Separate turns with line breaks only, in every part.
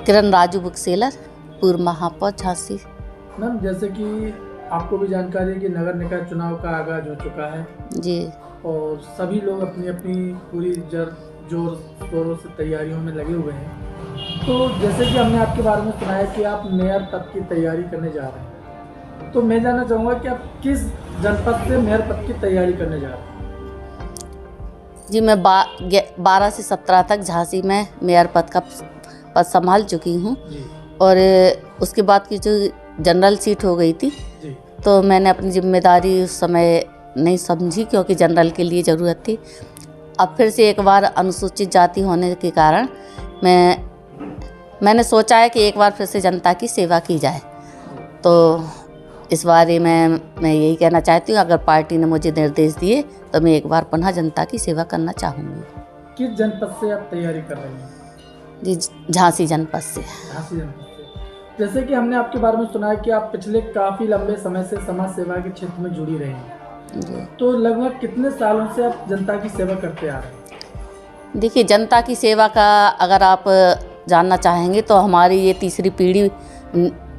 किरण Raju book seller, पूर्व महापौर Jhansi.
Ma'am, जैसे कि आपको भी जानकारी है कि नगर निकाय चुनाव का आगाज हो चुका है
जी
और सभी लोग अपनी अपनी पूरी जोर शोरों से तैयारियों में लगे हुए हैं। तो जैसे कि हमने आपके बारे में सुना है कि आप मेयर पद की तैयारी करने जा रहे हैं, तो मैं जानना चाहूँगा कि आप किस जनपद से मेयर पद की तैयारी करने जा रहे हैं?
जी, मैं 12 से 17 तक झांसी में मेयर पद संभाल चुकी हूँ और उसके बाद की जो जनरल सीट हो गई थी
जी।
तो मैंने अपनी जिम्मेदारी उस समय नहीं समझी क्योंकि जनरल के लिए ज़रूरत थी। अब फिर से एक बार अनुसूचित जाति होने के कारण मैंने सोचा है कि एक बार फिर से जनता की सेवा की जाए। तो इस बारे में मैं यही कहना चाहती हूँ, अगर पार्टी ने मुझे निर्देश दिए तो मैं एक बार पुनः जनता की सेवा करना चाहूँगी।
किस जनपद से आप तैयारी कर रहे हैं?
जी, झांसी जनपद से।
झांसी जनपद से। जैसे कि हमने आपके बारे में सुना है कि आप पिछले काफ़ी लंबे समय से समाज सेवा के क्षेत्र में जुड़ी रही हैं।
जी,
तो लगभग कितने सालों से आप जनता की सेवा करते आ रहे हैं?
देखिए, जनता की सेवा का अगर आप जानना चाहेंगे तो हमारी ये तीसरी पीढ़ी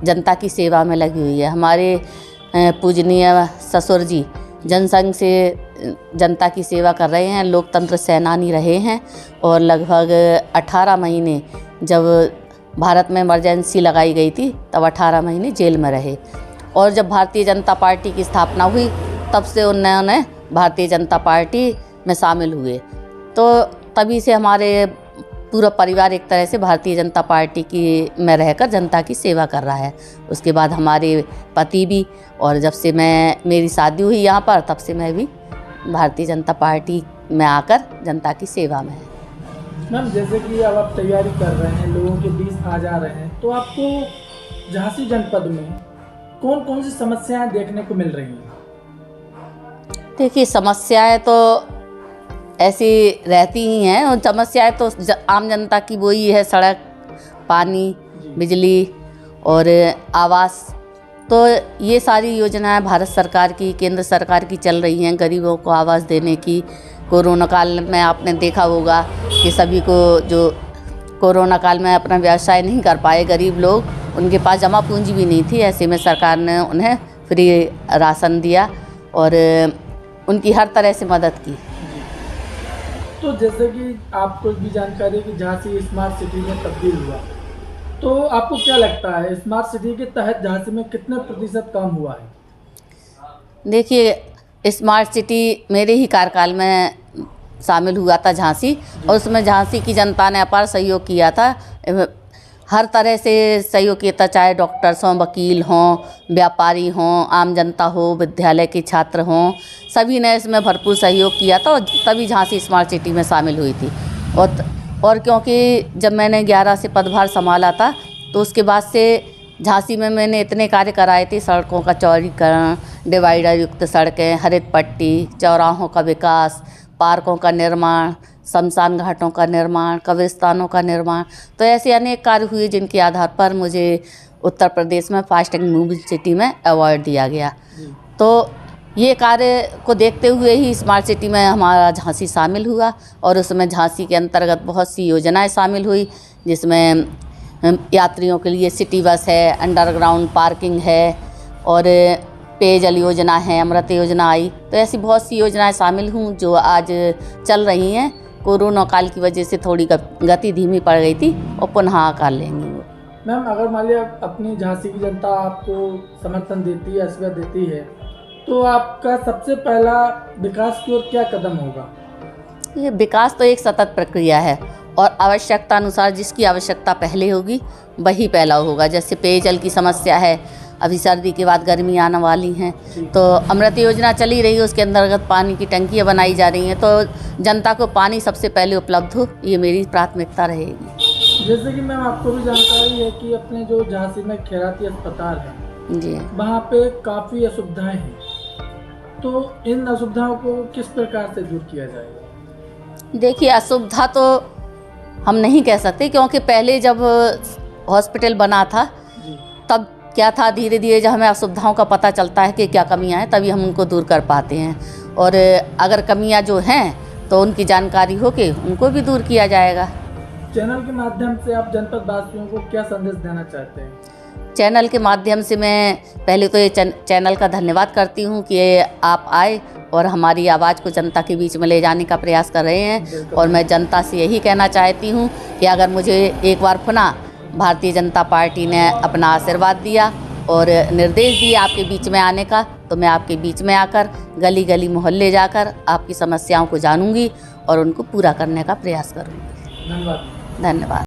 जनता की सेवा में लगी हुई है। हमारे पूजनीय ससुर जी जनसंघ से जनता की सेवा कर रहे हैं, लोकतंत्र सेनानी रहे हैं और लगभग 18 महीने जब भारत में इमरजेंसी लगाई गई थी तब 18 महीने जेल में रहे और जब भारतीय जनता पार्टी की स्थापना हुई तब से उन्होंने भारतीय जनता पार्टी में शामिल हुए। तो तभी से हमारे पूरा परिवार एक तरह से भारतीय जनता पार्टी की में रहकर जनता की सेवा कर रहा है। उसके बाद हमारे पति भी, और जब से मेरी शादी हुई यहाँ पर तब से मैं भी भारतीय जनता पार्टी में आकर जनता की सेवा में है।
मैम, जैसे कि अब आप तैयारी कर रहे हैं, लोगों के बीच आ जा रहे हैं, तो आपको झांसी जनपद में कौन कौन सी समस्याएं देखने को मिल रही हैं?
देखिए, समस्याएं तो ऐसी रहती ही हैं और समस्याएं तो आम जनता की वही है, सड़क, पानी, बिजली और आवास। तो ये सारी योजनाएं भारत सरकार की, केंद्र सरकार की चल रही हैं गरीबों को आवास देने की। कोरोना काल में आपने देखा होगा कि सभी को जो कोरोना काल में अपना व्यवसाय नहीं कर पाए गरीब लोग, उनके पास जमा पूंजी भी नहीं थी, ऐसे में सरकार ने उन्हें फ्री राशन दिया और उनकी हर तरह से मदद की।
तो जैसे कि आपको भी जानकारी है कि झांसी स्मार्ट सिटी में तब्दील हुआ, तो आपको क्या लगता है स्मार्ट सिटी के तहत झांसी में कितने प्रतिशत काम हुआ है?
देखिए, स्मार्ट सिटी मेरे ही कार्यकाल में शामिल हुआ था झांसी, और उसमें झांसी की जनता ने अपार सहयोग किया था। हर तरह से सहयोग किया था, चाहे डॉक्टर्स हों, वकील हों, व्यापारी हों, आम जनता हो, विद्यालय के छात्र हों, सभी ने इसमें भरपूर सहयोग किया था और तभी झांसी स्मार्ट सिटी में शामिल हुई थी। और क्योंकि जब मैंने 11 से पदभार संभाला था तो उसके बाद से झांसी में मैंने इतने कार्य कराए थे, सड़कों का चौड़ीकरण, डिवाइडर युक्त सड़कें, हरित पट्टी, चौराहों का विकास, पार्कों का निर्माण, शमशान घाटों का निर्माण, कब्रिस्तानों का निर्माण। तो ऐसे अनेक कार्य हुए जिनके आधार पर मुझे उत्तर प्रदेश में फास्ट एंड मूविंग सिटी में अवार्ड दिया गया। तो ये कार्य को देखते हुए ही स्मार्ट सिटी में हमारा झांसी शामिल हुआ और उसमें झांसी के अंतर्गत बहुत सी योजनाएं शामिल हुई, जिसमें यात्रियों के लिए सिटी बस है, अंडरग्राउंड पार्किंग है और पेयजल योजना है, अमृत योजना आई। तो ऐसी बहुत सी योजनाएं शामिल हूँ जो आज चल रही हैं। कोरोना काल की वजह से थोड़ी गति धीमी पड़ गई थी और पुनः आकार लेंगी वो।
मैम, अगर मान लिया अपनी झांसी की जनता आपको समर्थन देती है, आशीर्वाद देती है, तो आपका सबसे पहला विकास की ओर क्या कदम होगा?
ये विकास तो एक सतत प्रक्रिया है और आवश्यकता अनुसार जिसकी आवश्यकता पहले होगी वही पहला होगा। जैसे पेयजल की समस्या है, अभी सर्दी के बाद गर्मी आने वाली हैं, तो अमृत योजना चली रही है, उसके अंतर्गत पानी की टंकियाँ बनाई जा रही हैं, तो जनता को पानी सबसे पहले उपलब्ध हो, ये मेरी प्राथमिकता रहेगी।
जैसे कि मैम, आपको भी जानकारी है कि अपने जो झांसी में खैराती अस्पताल है
जी,
वहाँ पे काफ़ी असुविधाएं हैं, तो इन असुविधाओं को किस प्रकार से दूर किया जाएगा?
देखिए, असुविधा तो हम नहीं कह सकते क्योंकि पहले जब हॉस्पिटल बना था तब क्या था, धीरे धीरे जब हमें असुविधाओं का पता चलता है कि क्या कमियां हैं तभी हम उनको दूर कर पाते हैं और अगर कमियां जो हैं तो उनकी जानकारी हो के उनको भी दूर किया जाएगा।
चैनल के माध्यम से आप जनपद वासियों को क्या संदेश देना चाहते हैं?
चैनल के माध्यम से मैं पहले तो ये चैनल का धन्यवाद करती हूँ कि ये आप आए और हमारी आवाज़ को जनता के बीच में ले जाने का प्रयास कर रहे हैं। और मैं जनता से यही कहना चाहती हूँ कि अगर मुझे एक बार पुनः भारतीय जनता पार्टी ने अपना आशीर्वाद दिया और निर्देश दिए आपके बीच में आने का, तो मैं आपके बीच में आकर गली गली मोहल्ले जाकर आपकी समस्याओं को जानूंगी और उनको पूरा करने का प्रयास करूंगी।
धन्यवाद।
धन्यवाद।